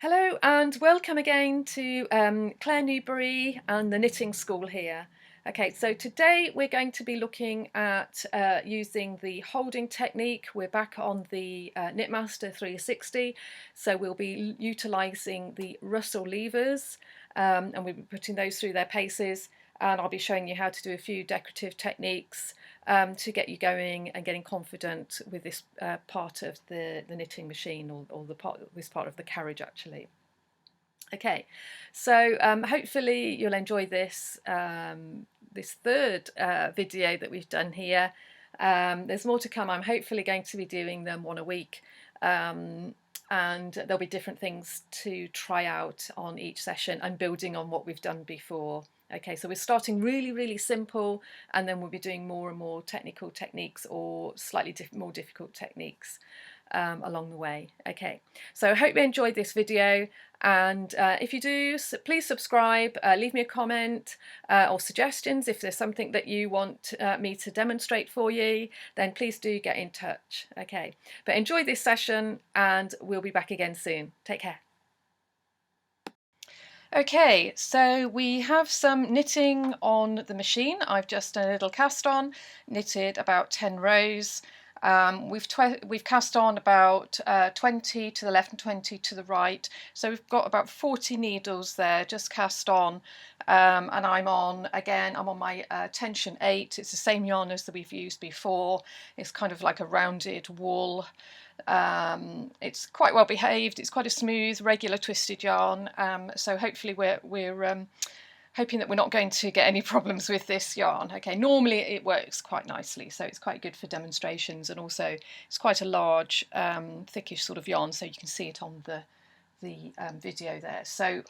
Hello and welcome again to Claire Newberry and the Knitting School here. Okay, so today we're going to be looking at using the holding technique. We're back on the Knitmaster 360, so we'll be utilising the Russell levers and we'll be putting those through their paces, and I'll be showing you how to do a few decorative techniques to get you going and getting confident with this part of the knitting machine, or this part of the carriage actually. Okay, so hopefully you'll enjoy this this third video that we've done here. There's more to come. I'm hopefully going to be doing them one a week, and there'll be different things to try out on each session and building on what we've done before. Okay, so we're starting really simple, and then we'll be doing more and more technical techniques or slightly more difficult techniques along the way. Okay, so I hope you enjoyed this video, and if you do, please subscribe, leave me a comment or suggestions. If there's something that you want me to demonstrate for you, then please do get in touch. Okay, but enjoy this session and we'll be back again soon. Take care. Okay, so we have some knitting on the machine. I've just done a little cast on, knitted about 10 rows. We've cast on about 20 to the left and 20 to the right, so we've got about 40 needles there just cast on, and I'm on my tension 8. It's the same yarn as that we've used before. It's kind of like a rounded wool. It's quite well behaved. It's quite a smooth, regular twisted yarn, so hopefully we're hoping that we're not going to get any problems with this yarn. Okay, normally it works quite nicely, so it's quite good for demonstrations, and also it's quite a large, thickish sort of yarn, so you can see it on the video there. So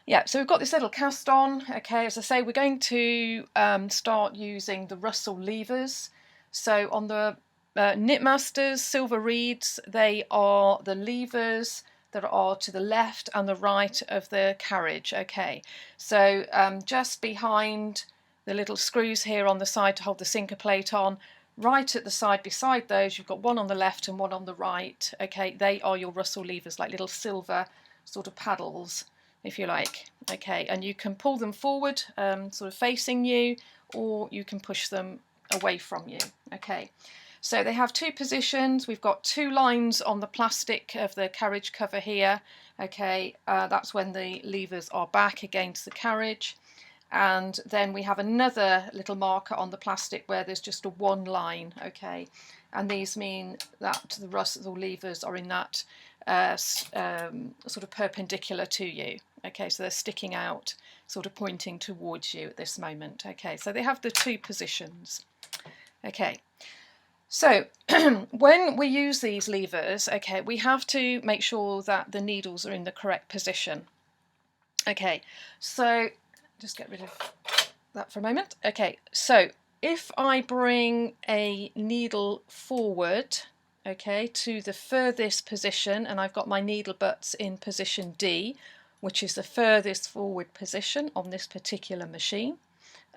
yeah, so we've got this little cast on. Okay, as I say, we're going to start using the Russell levers. So on the Knitmasters silver reeds, they are the levers that are to the left and the right of the carriage. Okay, so just behind the little screws here on the side to hold the sinker plate on, right at the side beside those, you've got one on the left and one on the right. Okay, they are your Russell levers, like little silver sort of paddles, if you like. Okay, and you can pull them forward, sort of facing you, or you can push them away from you. Okay, so they have two positions. We've got two lines on the plastic of the carriage cover here. Okay, that's when the levers are back against the carriage. And then we have another little marker on the plastic where there's just a one line. Okay, and these mean that the Russell levers are in that sort of perpendicular to you. Okay, so they're sticking out, sort of pointing towards you at this moment. Okay, so they have the two positions. Okay, so when we use these levers, okay, we have to make sure that the needles are in the correct position. Okay, so just get rid of that for a moment. Okay, so if I bring a needle forward, okay, to the furthest position, and I've got my needle butts in position D, which is the furthest forward position on this particular machine.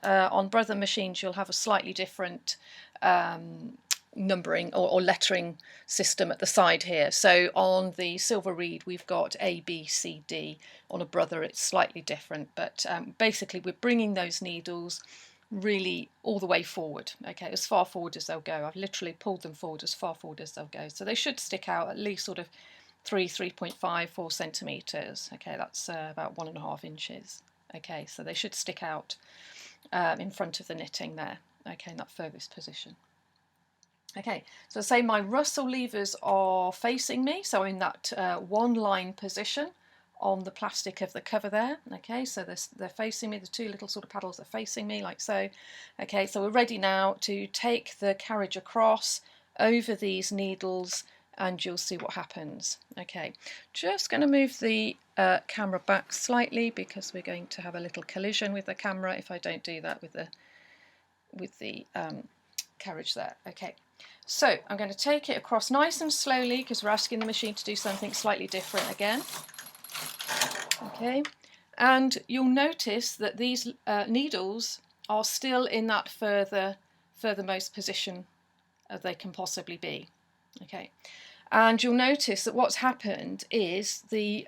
On brother machines you'll have a slightly different numbering or lettering system at the side here. So on the silver reed we've got A, B, C, D. On a brother it's slightly different, but basically we're bringing those needles really all the way forward, okay, as far forward as they'll go. I've literally pulled them forward as far forward as they'll go, so they should stick out at least sort of 3.5, 4 centimetres. Okay, that's about 1.5 inches. Okay, so they should stick out in front of the knitting there, okay, in that furthest position. Okay, so say my Russell levers are facing me, so in that one line position on the plastic of the cover there. Okay, so they're facing me, the two little sort of paddles are facing me like so. Okay, so we're ready now to take the carriage across over these needles, and you'll see what happens. Okay, just going to move the camera back slightly because we're going to have a little collision with the camera if I don't do that with the carriage there. Okay, so I'm going to take it across nice and slowly because we're asking the machine to do something slightly different again. Okay, and you'll notice that these needles are still in that furthermost position as they can possibly be. Okay, And you'll notice that what's happened is the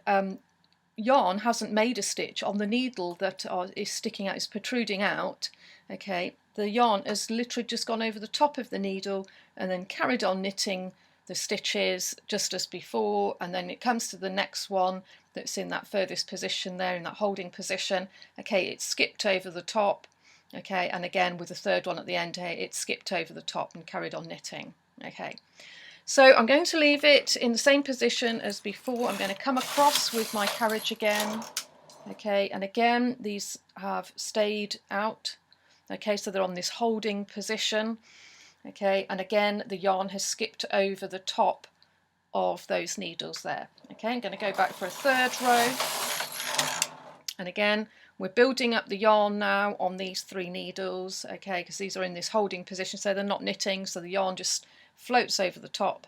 yarn hasn't made a stitch on the needle that is sticking out, is protruding out. Okay, the yarn has literally just gone over the top of the needle and then carried on knitting the stitches just as before, and then it comes to the next one that's in that furthest position there, in that holding position. Okay, it skipped over the top. Okay, and again with the third one at the end here, it skipped over the top and carried on knitting. Okay, so I'm going to leave it in the same position as before. I'm going to come across with my carriage again. Okay, and again these have stayed out. Okay, so they're on this holding position. Okay, and again the yarn has skipped over the top of those needles there. Okay, I'm going to go back for a third row, and again we're building up the yarn now on these 3 needles. Okay, because these are in this holding position, so they're not knitting, so the yarn just floats over the top.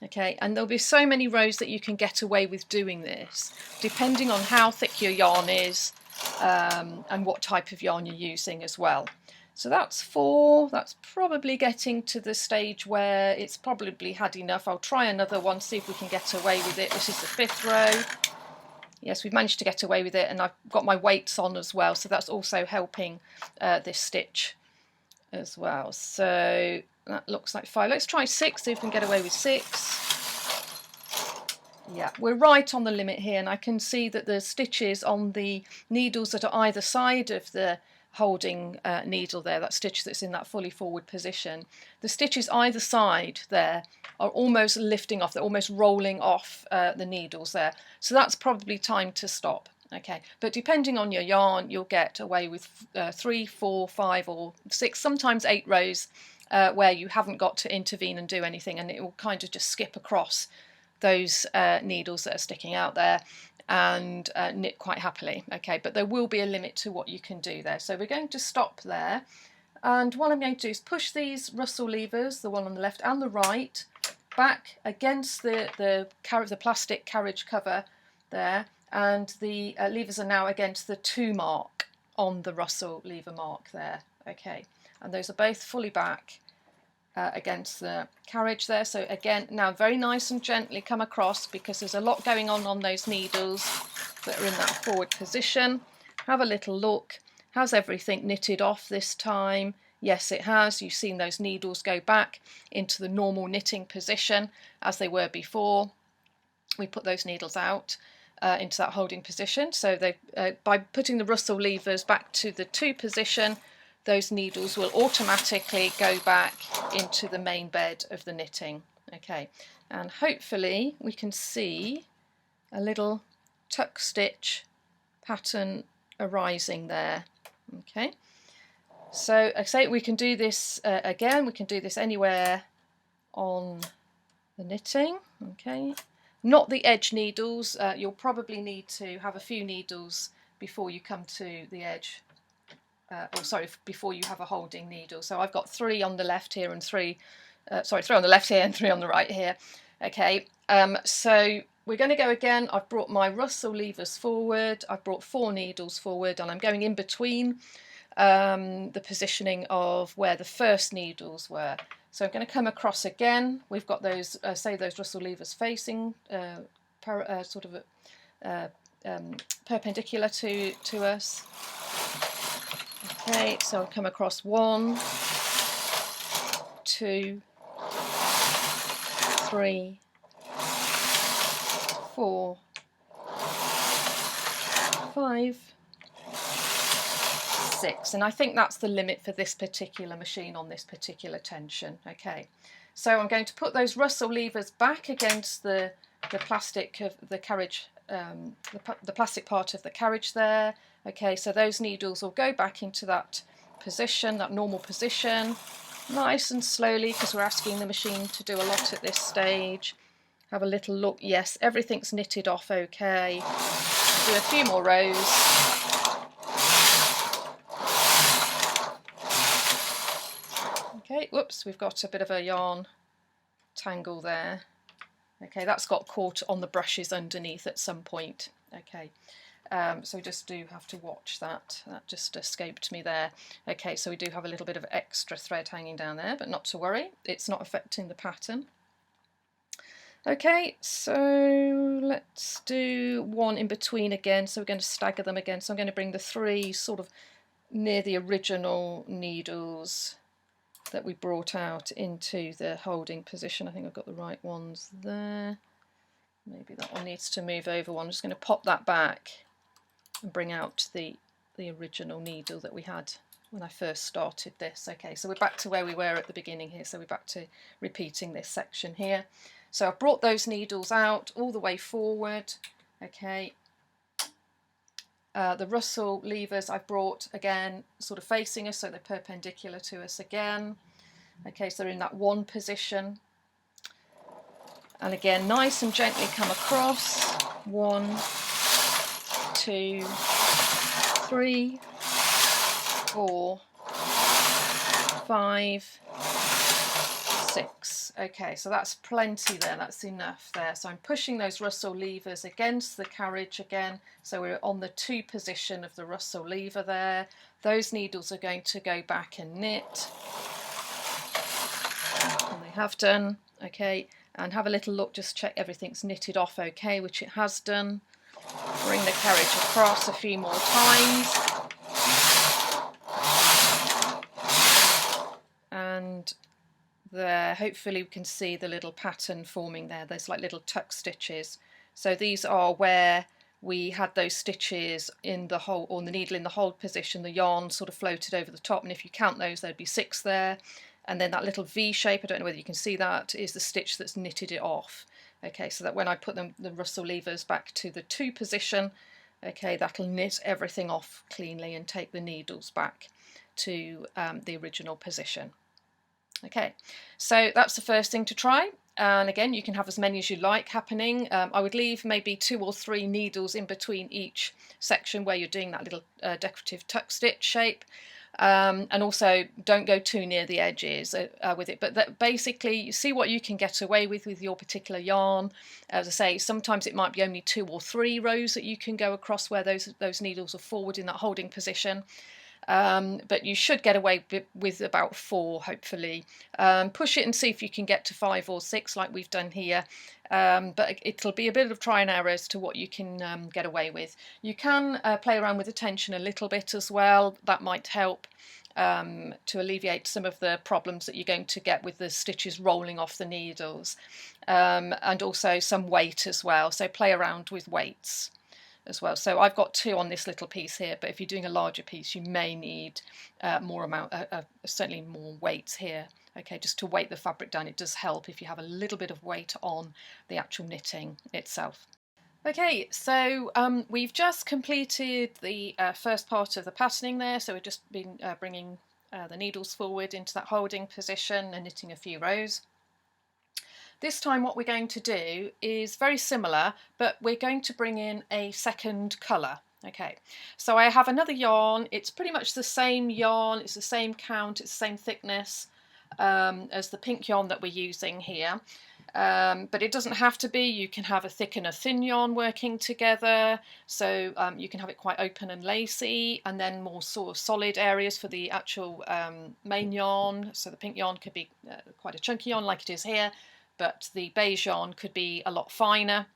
Okay, and there'll be so many rows that you can get away with doing this, depending on how thick your yarn is and what type of yarn you're using as well. So that's 4. That's probably getting to the stage where it's probably had enough. I'll try another one, see if we can get away with it. This is the 5th row. Yes, we've managed to get away with it, and I've got my weights on as well, so that's also helping this stitch as well. So that looks like 5. Let's try 6, see if we can get away with 6. Yeah, we're right on the limit here, and I can see that the stitches on the needles that are either side of the holding needle there, that stitch that's in that fully forward position, the stitches either side there are almost lifting off, they're almost rolling off the needles there. So that's probably time to stop. Okay, but depending on your yarn, you'll get away with 3, 4, 5 or 6, sometimes 8 rows where you haven't got to intervene and do anything, and it will kind of just skip across those needles that are sticking out there and knit quite happily. Okay, but there will be a limit to what you can do there. So we're going to stop there, and what I'm going to do is push these Russell levers, the one on the left and the right, back against the plastic carriage cover there, and the levers are now against the 2 mark on the Russell lever mark there. Okay, and those are both fully back against the carriage there. So again, now very nice and gently come across, because there's a lot going on those needles that are in that forward position. Have a little look. Has everything knitted off this time? Yes, it has. You've seen those needles go back into the normal knitting position as they were before we put those needles out into that holding position. So they, by putting the Russell levers back to the 2 position, those needles will automatically go back into the main bed of the knitting. Okay, and hopefully we can see a little tuck stitch pattern arising there. Okay, so I say we can do this again, we can do this anywhere on the knitting. Okay, not the edge needles. You'll probably need to have a few needles before you come to the edge. Before you have a holding needle. So I've got 3 on the left here and 3 on the left here and 3 on the right here. Okay, so we're going to go again. I've brought my Russell levers forward, I've brought 4 needles forward, and I'm going in between the positioning of where the first needles were. So I'm going to come across again. We've got those, those Russell levers facing perpendicular to us. Okay, so I'll come across 1, 2, 3, 4, 5, 6, and I think that's the limit for this particular machine on this particular tension. Okay, so I'm going to put those Russell levers back against the plastic of the carriage, the plastic part of the carriage there. Okay, so those needles will go back into that position, that normal position, nice and slowly, because we're asking the machine to do a lot at this stage. Have a little look. Yes, everything's knitted off okay. Do a few more rows. Okay, whoops, we've got a bit of a yarn tangle there. Okay, that's got caught on the brushes underneath at some point. Okay. So just do have to watch that. That just escaped me there. Okay, so we do have a little bit of extra thread hanging down there, but not to worry, it's not affecting the pattern. Okay, so let's do one in between again. So we're going to stagger them again. So I'm going to bring the 3 sort of near the original needles that we brought out into the holding position. I think I've got the right ones there. Maybe that one needs to move over one. I'm just going to pop that back and bring out the original needle that we had when I first started this. Okay, so we're back to where we were at the beginning here. So we're back to repeating this section here. So I've brought those needles out all the way forward. Okay. The Russell levers I've brought again sort of facing us, so they're perpendicular to us again. Okay, so they're in that 1 position. And again, nice and gently come across. 1, 2, 3, 4, 5, 6. Okay, so that's plenty there, that's enough there. So I'm pushing those Russell levers against the carriage again. So we're on the 2 position of the Russell lever there. Those needles are going to go back and knit. And they have done. Okay, and have a little look, just check everything's knitted off okay, which it has done. Bring the carriage across a few more times. And there, hopefully we can see the little pattern forming there. There's like little tuck stitches. So these are where we had those stitches in the hole, or the needle in the hold position, the yarn sort of floated over the top, and if you count those there'd be 6 there. And then that little V shape, I don't know whether you can see that, is the stitch that's knitted it off. Okay, so that when I put the Russell levers back to the 2 position, okay, that'll knit everything off cleanly and take the needles back to the original position. Okay, so that's the first thing to try. And again, you can have as many as you like happening. I would leave maybe 2 or 3 needles in between each section where you're doing that little decorative tuck stitch shape. And also don't go too near the edges with it, but basically you see what you can get away with your particular yarn. As I say, sometimes it might be only 2 or 3 rows that you can go across where those needles are forward in that holding position. But you should get away with about 4, hopefully. Push it and see if you can get to 5 or 6 like we've done here. But it'll be a bit of try and error as to what you can get away with. You can play around with the tension a little bit as well. That might help to alleviate some of the problems that you're going to get with the stitches rolling off the needles. And also some weight as well, so play around with weights as well. So I've got 2 on this little piece here, but if you're doing a larger piece you may need more amount, certainly more weights here. Okay, just to weight the fabric down. It does help if you have a little bit of weight on the actual knitting itself. Okay, so we've just completed the first part of the patterning there, so we've just been bringing the needles forward into that holding position and knitting a few rows. This time what we're going to do is very similar, but we're going to bring in a second colour. Okay, so I have another yarn. It's pretty much the same yarn, it's the same count, it's the same thickness as the pink yarn that we're using here. But it doesn't have to be. You can have a thick and a thin yarn working together, so you can have it quite open and lacy, and then more sort of solid areas for the actual main yarn. So the pink yarn could be quite a chunky yarn like it is here, but the beige yarn could be a lot finer,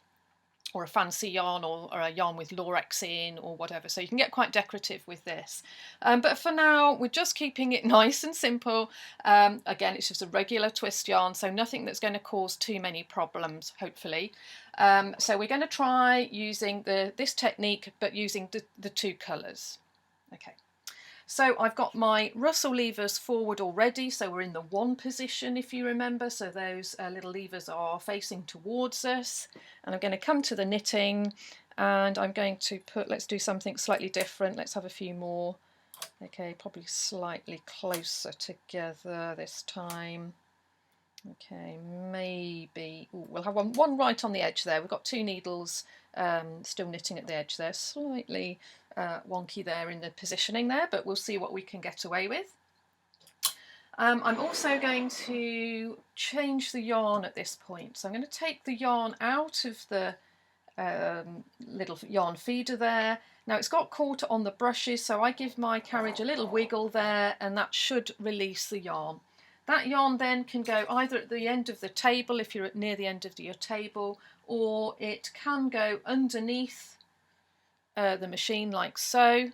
or a fancy yarn, or a yarn with Lurex in, or whatever. So you can get quite decorative with this. But for now, we're just keeping it nice and simple. Again, it's just a regular twist yarn, so nothing that's going to cause too many problems, hopefully. So we're going to try using this technique, but using the 2 colours. Okay. So I've got my Russell levers forward already, so we're in the 1 position if you remember, so those little levers are facing towards us, and I'm going to come to the knitting and I'm going to put, let's do something slightly different, let's have a few more, okay, probably slightly closer together this time. Okay, maybe, ooh, we'll have one right on the edge there. We've got 2 needles still knitting at the edge there, slightly wonky there in the positioning there, but we'll see what we can get away with. I'm also going to change the yarn at this point, so I'm going to take the yarn out of the little yarn feeder there. Now it's got caught on the brushes, so I give my carriage a little wiggle there, and that should release the yarn. That yarn then can go either at the end of the table if you're near the end of your table, or it can go underneath the machine like so,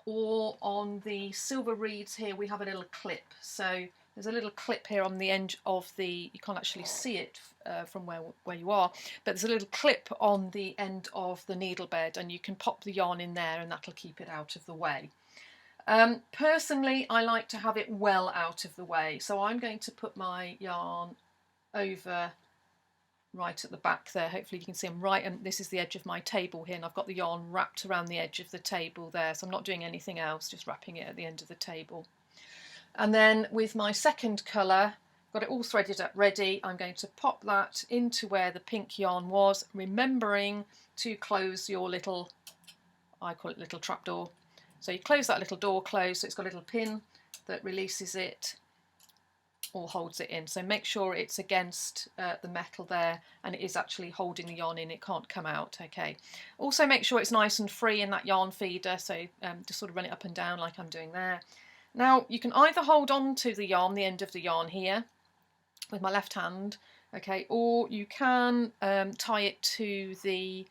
or on the silver reeds here we have a little clip. So there's a little clip here on the end of the, you can't actually see it from where you are, but there's a little clip on the end of the needle bed, and you can pop the yarn in there and that'll keep it out of the way. Personally, I like to have it well out of the way, so I'm going to put my yarn over right at the back there. Hopefully you can see I'm right, and this is the edge of my table here, and I've got the yarn wrapped around the edge of the table there, so I'm not doing anything else, just wrapping it at the end of the table. And then with my second colour, got it all threaded up ready, I'm going to pop that into where the pink yarn was, remembering to close your little, I call it little trapdoor. So you close that little door closed, so it's got a little pin that releases it or holds it in. So make sure it's against the metal there, and it is actually holding the yarn in, it can't come out. Okay. Also make sure it's nice and free in that yarn feeder, so just sort of run it up and down like I'm doing there. Now you can either hold on to the yarn, the end of the yarn here, with my left hand, okay, or you can tie it to the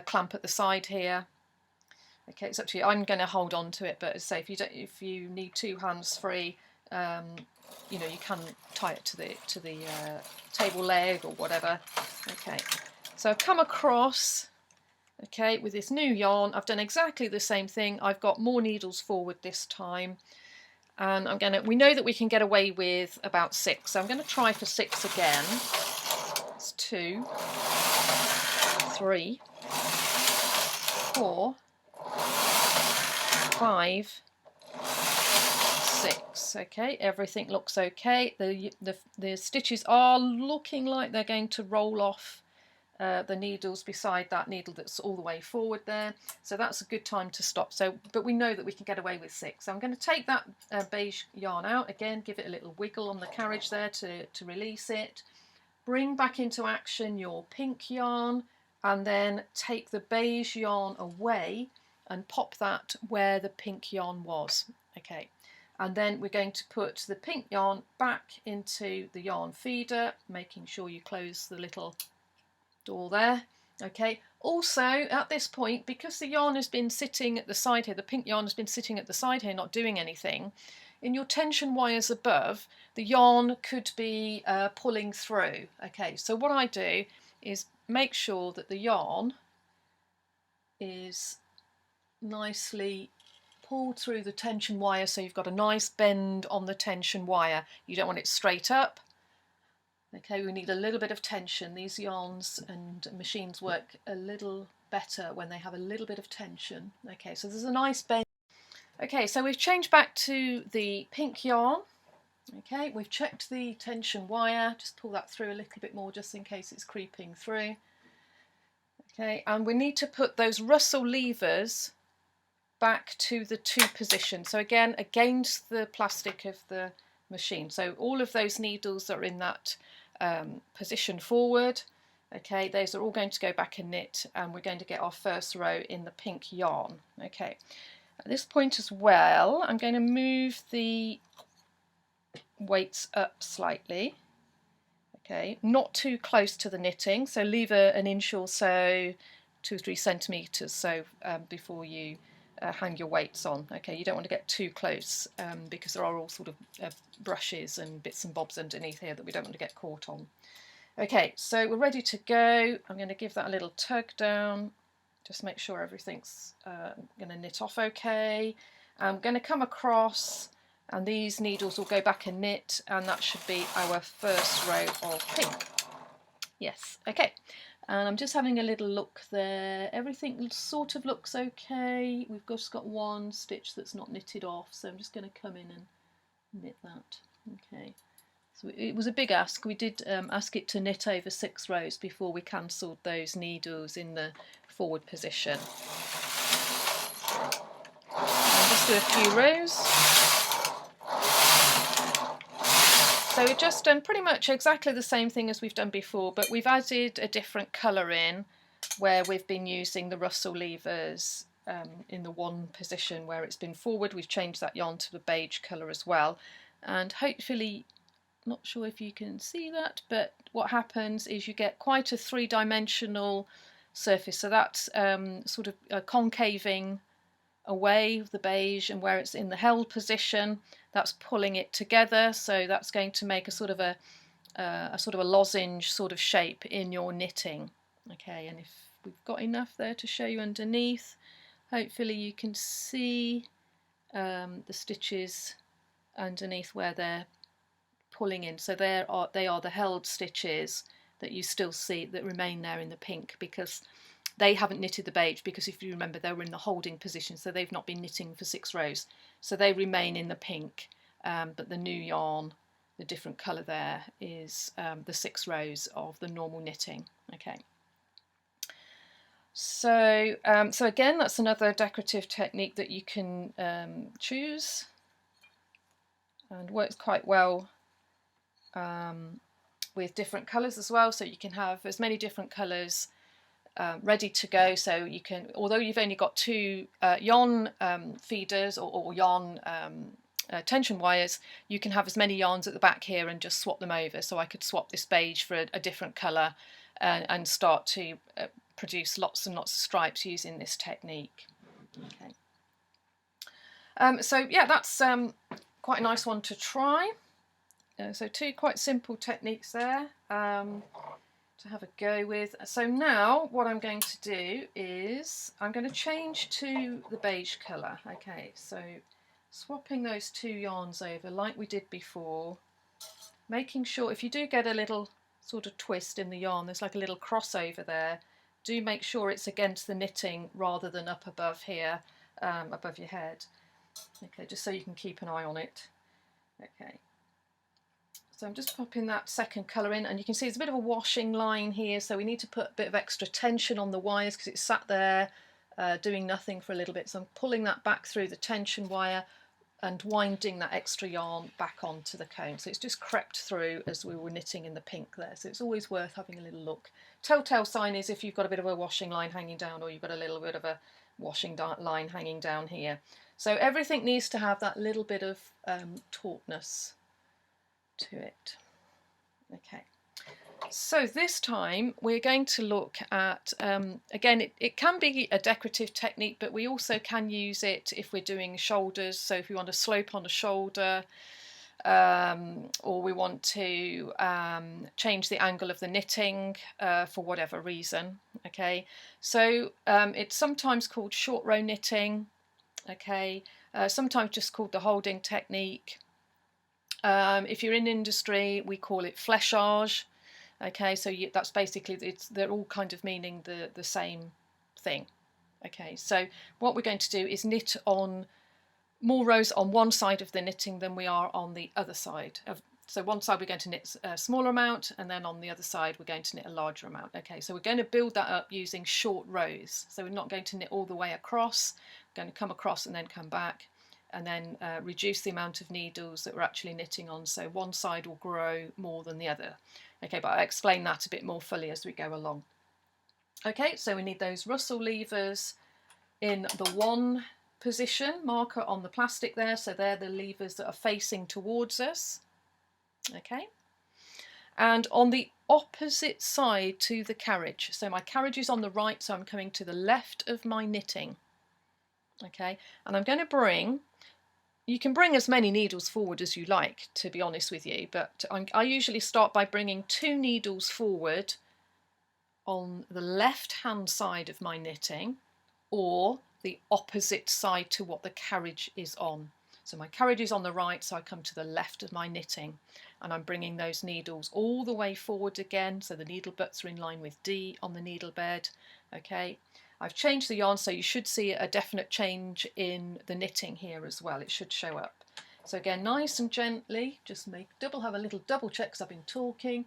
clamp at the side here. Okay, it's up to you. I'm going to hold on to it, but as I say, if you need two hands free, you know, you can tie it to the table leg or whatever. Okay, so I've come across, okay, with this new yarn. I've done exactly the same thing. I've got more needles forward this time, and we know that we can get away with about 6, so I'm going to try for 6 again. It's 2, 3, 4, 5, 6. Okay, everything looks okay. The stitches are looking like they're going to roll off the needles beside that needle that's all the way forward there, so that's a good time to stop. So, but we know that we can get away with 6. So I'm going to take that beige yarn out again, give it a little wiggle on the carriage there to release it, bring back into action your pink yarn, and then take the beige yarn away and pop that where the pink yarn was. Okay, and then we're going to put the pink yarn back into the yarn feeder, making sure you close the little door there. Okay, also at this point, because the yarn has been sitting at the side here, the pink yarn has been sitting at the side here not doing anything, in your tension wires above, the yarn could be pulling through. Okay, so what I do is make sure that the yarn is nicely pulled through the tension wire, so you've got a nice bend on the tension wire. You don't want it straight up. Okay, we need a little bit of tension. These yarns and machines work a little better when they have a little bit of tension. Okay, so there's a nice bend. Okay, so we've changed back to the pink yarn. Okay, we've checked the tension wire. Just pull that through a little bit more just in case it's creeping through. Okay, and we need to put those Russell levers back to the 2 position. So again, against the plastic of the machine. So all of those needles that are in that position forward, okay, those are all going to go back and knit, and we're going to get our first row in the pink yarn. Okay, at this point as well, I'm going to move the weights up slightly. Okay, not too close to the knitting, so leave an inch or so, 2 or 3 centimetres so before you hang your weights on. Okay, you don't want to get too close because there are all sort of brushes and bits and bobs underneath here that we don't want to get caught on. Okay, so we're ready to go. I'm going to give that a little tug down, just make sure everything's going to knit off okay. I'm going to come across, and these needles will go back and knit, and that should be our first row of pink. Yes, okay. And I'm just having a little look there. Everything sort of looks okay. We've just got one stitch that's not knitted off, so I'm just going to come in and knit that. Okay. So it was a big ask. We did ask it to knit over 6 rows before we cancelled those needles in the forward position. And just do a few rows. So we've just done pretty much exactly the same thing as we've done before, but we've added a different colour in where we've been using the Russell levers in the 1 position where it's been forward. We've changed that yarn to the beige colour as well, and hopefully Not sure if you can see that, but what happens is you get quite a three-dimensional surface. So that's sort of concaving away the beige, and where it's in the held position, that's pulling it together. So that's going to make a sort of a lozenge sort of shape in your knitting. Okay, and if we've got enough there to show you underneath, hopefully you can see the stitches underneath where they're pulling in. So they are the held stitches that you still see that remain there in the pink, because they haven't knitted the beige, because if you remember they were in the holding position, so they've not been knitting for 6 rows, so they remain in the pink, but the new yarn, the different colour there, is the 6 rows of the normal knitting. Okay, so so again, that's another decorative technique that you can choose, and works quite well with different colours as well, so you can have as many different colours ready to go. So you can, although you've only got 2 yarn feeders or yarn tension wires, you can have as many yarns at the back here and just swap them over. So I could swap this beige for a different colour and start to produce lots and lots of stripes using this technique. Okay. So yeah, that's quite a nice one to try. So 2 quite simple techniques there to have a go with. So now what I'm going to do is I'm going to change to the beige colour. Okay, so swapping those 2 yarns over like we did before, making sure if you do get a little sort of twist in the yarn, there's like a little crossover there, do make sure it's against the knitting rather than up above here, above your head. Okay, just so you can keep an eye on it. Okay. So I'm just popping that second colour in, and you can see there's a bit of a washing line here, so we need to put a bit of extra tension on the wires because it's sat there doing nothing for a little bit. So I'm pulling that back through the tension wire and winding that extra yarn back onto the comb. So it's just crept through as we were knitting in the pink there. So it's always worth having a little look. Telltale sign is if you've got a bit of a washing line hanging down, or you've got a little bit of a washing line hanging down here. So everything needs to have that little bit of tautness to it. Okay, so this time we're going to look at, again, it can be a decorative technique, but we also can use it if we're doing shoulders. So if we want to slope on a shoulder, or we want to change the angle of the knitting for whatever reason. Okay, so it's sometimes called short row knitting. Okay, sometimes just called the holding technique. If you're in industry, we call it flechage. Okay, so that's basically, they're all kind of meaning the same thing. Okay, so what we're going to do is knit on more rows on one side of the knitting than we are on the other side. So one side we're going to knit a smaller amount, and then on the other side we're going to knit a larger amount. Okay, so we're going to build that up using short rows. So we're not going to knit all the way across. We're going to come across and then come back, and then reduce the amount of needles that we're actually knitting on, so one side will grow more than the other. Okay, but I'll explain that a bit more fully as we go along. Okay, so we need those Russell levers in the 1 position, marker on the plastic there, so they're the levers that are facing towards us. Okay, and on the opposite side to the carriage, so my carriage is on the right, so I'm coming to the left of my knitting. Okay, and I'm going to bring, you can bring as many needles forward as you like, to be honest with you, but I usually start by bringing 2 needles forward on the left hand side of my knitting, or the opposite side to what the carriage is on. So my carriage is on the right, so I come to the left of my knitting, and I'm bringing those needles all the way forward again, so the needle butts are in line with D on the needle bed. Okay, I've changed the yarn, so you should see a definite change in the knitting here as well. It should show up. So again, nice and gently, just have a little double check because I've been talking,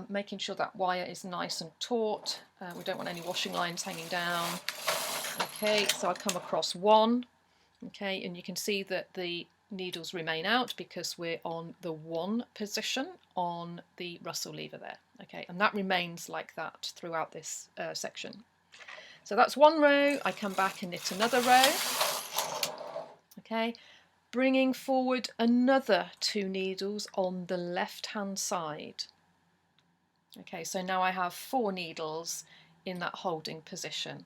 making sure that wire is nice and taut. We don't want any washing lines hanging down. Okay, so I come across 1. Okay, and you can see that the needles remain out because we're on the 1 position on the Russell lever there. Okay, and that remains like that throughout this section. So that's 1 row. I come back and knit another row. Okay, bringing forward another 2 needles on the left hand side. Okay, so now I have 4 needles in that holding position,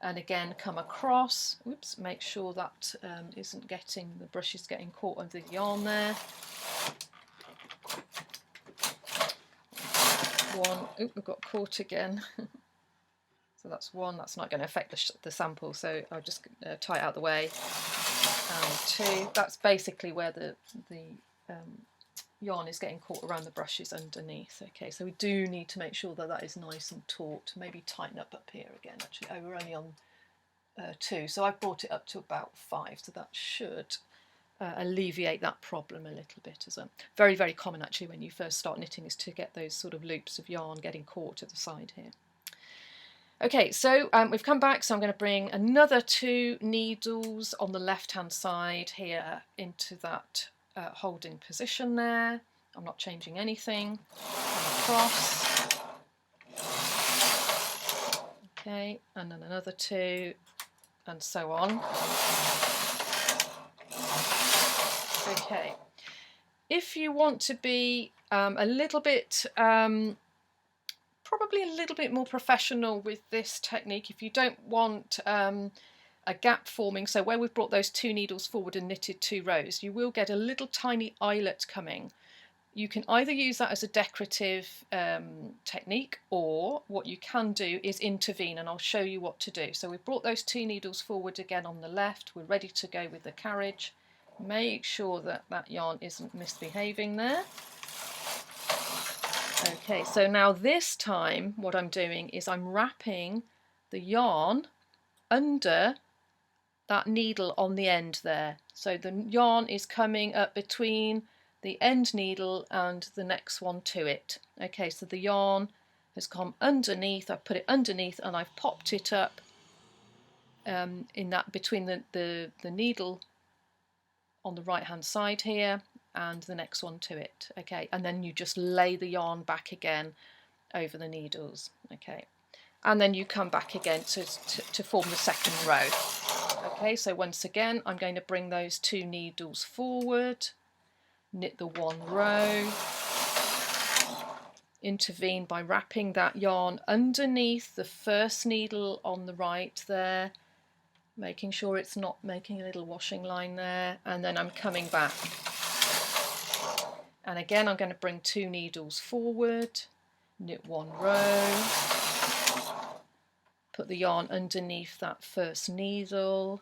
and again come across. Oops, make sure that isn't getting, the brush is getting caught under the yarn there. One, oop, we've got caught again. So that's one, that's not going to affect the sample, so I'll just tie it out of the way. And 2, that's basically where the yarn is getting caught around the brushes underneath. Okay, so we do need to make sure that that is nice and taut. Maybe tighten up here again. Actually, oh, we're only on 2, so I've brought it up to about 5, so that should alleviate that problem a little bit. As very, very common actually when you first start knitting, is to get those sort of loops of yarn getting caught at the side here. Okay, so we've come back, so I'm going to bring another 2 needles on the left hand side here into that holding position there. I'm not changing anything. And across. Okay, and then another 2, and so on. Okay, if you want to be a little bit probably a little bit more professional with this technique, if you don't want a gap forming, so where we've brought those 2 needles forward and knitted 2 rows, you will get a little tiny eyelet coming. You can either use that as a decorative technique, or what you can do is intervene, and I'll show you what to do. So we've brought those 2 needles forward again on the left, we're ready to go with the carriage. Make sure that that yarn isn't misbehaving there. Okay, so now this time what I'm doing is I'm wrapping the yarn under that needle on the end there. So the yarn is coming up between the end needle and the next one to it. Okay, so the yarn has come underneath, I've put it underneath and I've popped it up in that between the needle on the right hand side here and the next one to it. Okay, and then you just lay the yarn back again over the needles. Okay, and then you come back again to form the second row. Okay, so once again I'm going to bring those 2 needles forward, knit the 1 row, intervene by wrapping that yarn underneath the first needle on the right there, making sure it's not making a little washing line there, and then I'm coming back. And again I'm going to bring 2 needles forward, knit 1 row, put the yarn underneath that first needle,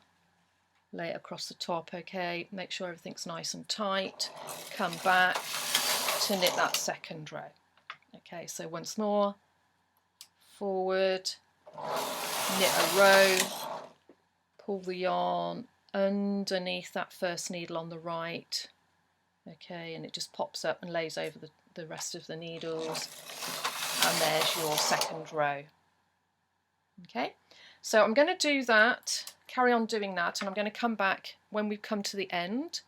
lay it across the top. Okay, make sure everything's nice and tight, come back to knit that second row. Okay, so once more, forward, knit a row, pull the yarn underneath that first needle on the right. Okay, and it just pops up and lays over the rest of the needles, and there's your second row. Okay, so I'm going to do that, carry on doing that, and I'm going to come back when we've come to the end.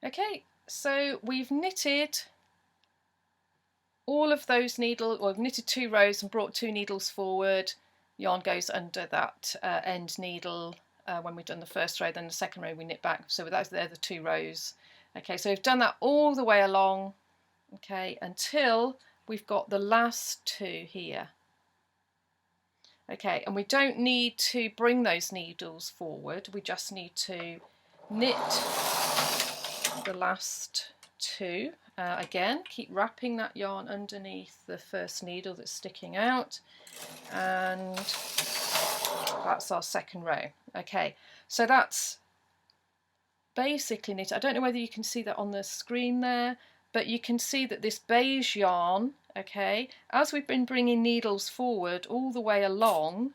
Okay, so we've knitted all of those needles, well, we've knitted 2 rows and brought 2 needles forward. Yarn goes under that end needle when we've done the first row, then the second row we knit back. So they're the 2 rows. Okay, so we've done that all the way along, okay, until we've got the last 2 here. Okay, and we don't need to bring those needles forward, we just need to knit the last 2. Again, keep wrapping that yarn underneath the first needle that's sticking out, and that's our second row. Okay, so that's basically knit. I don't know whether you can see that on the screen there, but you can see that this beige yarn, okay, as we've been bringing needles forward all the way along,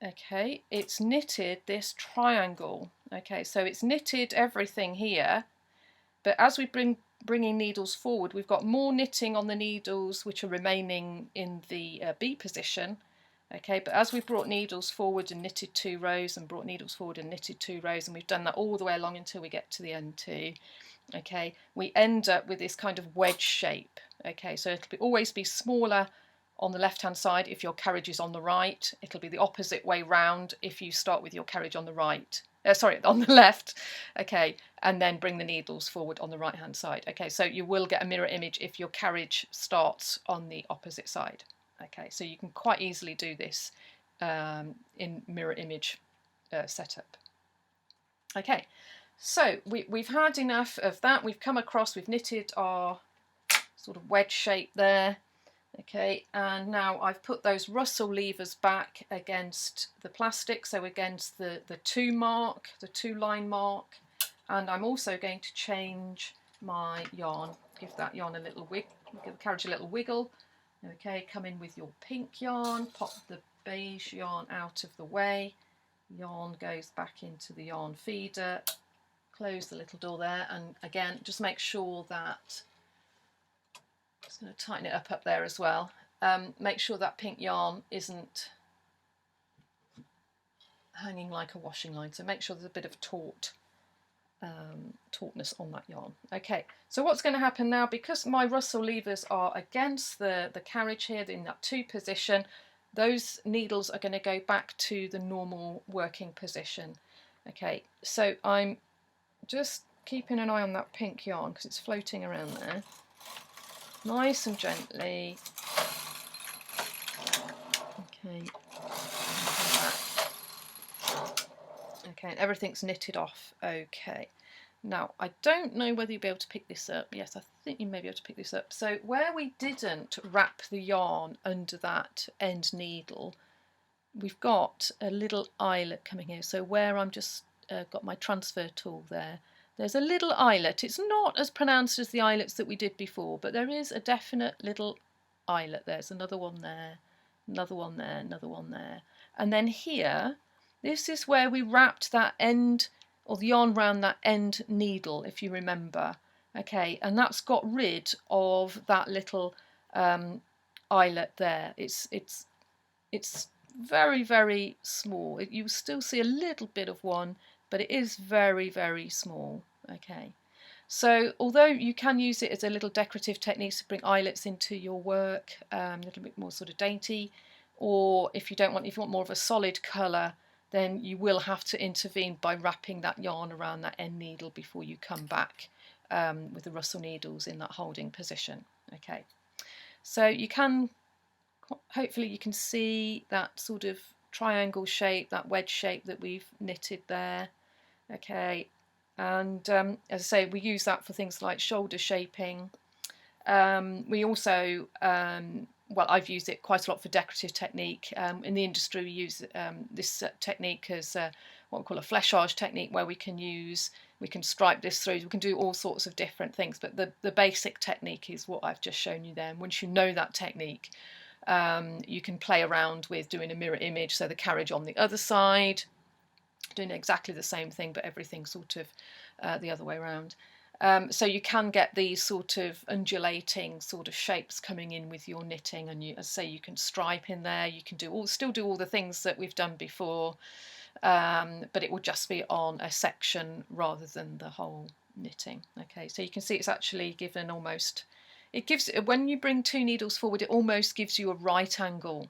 okay, it's knitted this triangle. Okay, so it's knitted everything here, but as we bringing needles forward, we've got more knitting on the needles which are remaining in the B position. Okay, but as we've brought needles forward and knitted 2 rows and brought needles forward and knitted 2 rows, and we've done that all the way along until we get to the end too, okay, we end up with this kind of wedge shape. Okay, so it'll always be smaller on the left hand side if your carriage is on the right. It'll be the opposite way round if you start with your carriage on the right. sorry, on the left, okay, and then bring the needles forward on the right hand side. Okay, so you will get a mirror image if your carriage starts on the opposite side. Okay, so you can quite easily do this in mirror image setup. Okay, so we've had enough of that. We've come across, we've knitted our sort of wedge shape there. Okay, and now I've put those Russell levers back against the plastic, so against the 2 mark, the 2 line mark, and I'm also going to change my yarn, give that yarn a little wiggle, give the carriage a little wiggle. Okay, come in with your pink yarn, pop the beige yarn out of the way, yarn goes back into the yarn feeder, close the little door there, and again just make sure that, just going to tighten it up there as well, make sure that pink yarn isn't hanging like a washing line, so make sure there's a bit of tautness on that yarn. Okay, so what's going to happen now, because my Russell levers are against the carriage here in that 2 position, those needles are going to go back to the normal working position. Okay, so I'm just keeping an eye on that pink yarn because it's floating around there. Nice and gently. Okay. Okay, and everything's knitted off. Okay. Now, I don't know whether you'll be able to pick this up. Yes, I think you may be able to pick this up. So where we didn't wrap the yarn under that end needle, we've got a little eyelet coming here. So where I'm just got my transfer tool there, there's a little eyelet. It's not as pronounced as the eyelets that we did before, but there is a definite little eyelet. There's another one there, another one there, another one there. And then here, this is where we wrapped that end, or the yarn round that end needle, if you remember. Okay, and that's got rid of that little eyelet there. It's very, very small. You still see a little bit of one, but it is very, very small. Okay, so although you can use it as a little decorative technique to bring eyelets into your work, a little bit more sort of dainty, or if you want more of a solid colour, then you will have to intervene by wrapping that yarn around that end needle before you come back with the Russell needles in that holding position. Okay, so you can, hopefully you can see that sort of triangle shape, that wedge shape that we've knitted there. Okay, and as I say, we use that for things like shoulder shaping. We also, well, I've used it quite a lot for decorative technique. In the industry, we use this technique as what we call a flechage technique, where we can stripe this through. We can do all sorts of different things, but the basic technique is what I've just shown you there. And once you know that technique, you can play around with doing a mirror image, so the carriage on the other side, doing exactly the same thing, but everything sort of the other way around. So you can get these sort of undulating sort of shapes coming in with your knitting, and as I say, you can stripe in there. You can still do all the things that we've done before, but it will just be on a section rather than the whole knitting. Okay, so you can see it's actually given almost. It gives, when you bring 2 needles forward, it almost gives you a right angle.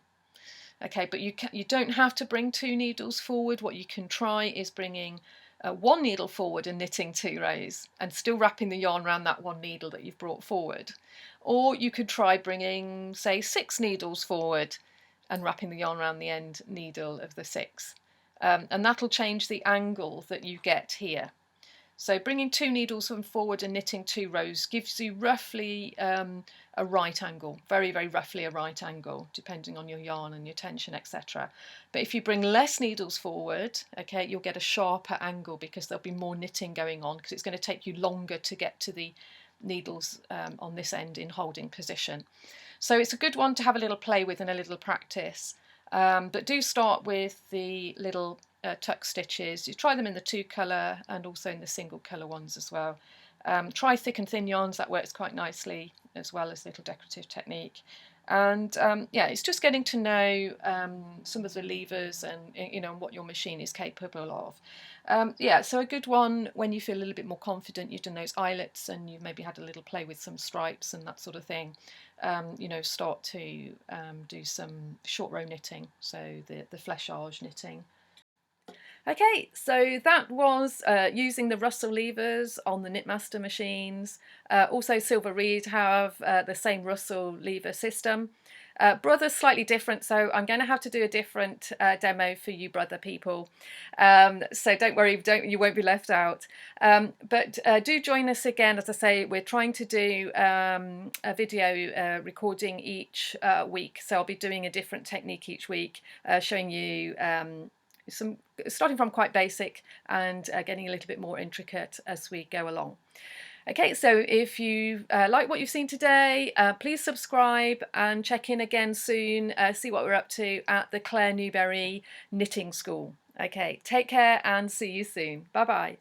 Okay, but you don't have to bring 2 needles forward. What you can try is bringing 1 needle forward and knitting 2 rows and still wrapping the yarn around that 1 needle that you've brought forward. Or you could try bringing, say, 6 needles forward and wrapping the yarn around the end needle of the 6. And that'll change the angle that you get here. So bringing 2 needles forward and knitting 2 rows gives you roughly a right angle, very, very roughly a right angle, depending on your yarn and your tension, etc. But if you bring less needles forward, okay, you'll get a sharper angle because there'll be more knitting going on, because it's going to take you longer to get to the needles on this end in holding position. So it's a good one to have a little play with and a little practice. But do start with the little tuck stitches. You try them in the 2 colour and also in the single colour ones as well. Try thick and thin yarns, that works quite nicely, as well as little decorative technique. And yeah, it's just getting to know some of the levers and what your machine is capable of. Yeah, so a good one when you feel a little bit more confident, you've done those eyelets and you've maybe had a little play with some stripes and that sort of thing. Start to do some short row knitting, so the flechage knitting. Okay, so that was using the Russell levers on the Knitmaster machines. Also Silver Reed have the same Russell lever system. Brother's slightly different, so I'm going to have to do a different demo for you brother people. So don't worry, you won't be left out. But do join us again. As I say, we're trying to do a video recording each week. So I'll be doing a different technique each week, showing you some, starting from quite basic and getting a little bit more intricate as we go along. Okay, so if you like what you've seen today, please subscribe and check in again soon, see what we're up to at the Newberry Knitting School. Okay, take care and see you soon. Bye bye.